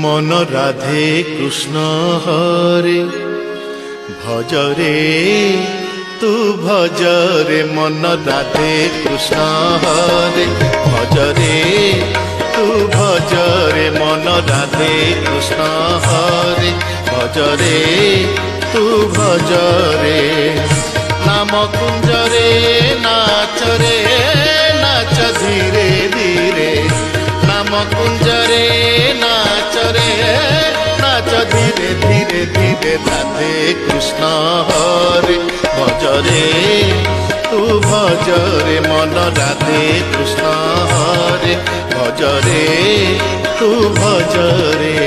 মন রাধে কৃষ্ণ হরে ভজরে তু ভজরে মন রাধে কৃষ্ণ হরে ভজরে তু ভজরে মন রাধে কৃষ্ণ হরে ভজরে তু ভজরে নাম কুঞ্জরে নাচরে নাচ ধীরে ধীরে নাম কুঞ্জরে নাচরে নাচ ধীরে ধীরে ধীরে রাধে কৃষ্ণ হরে ভজরে তু ভজরে মন রাধে কৃষ্ণ হরে ভজরে তু ভজরে।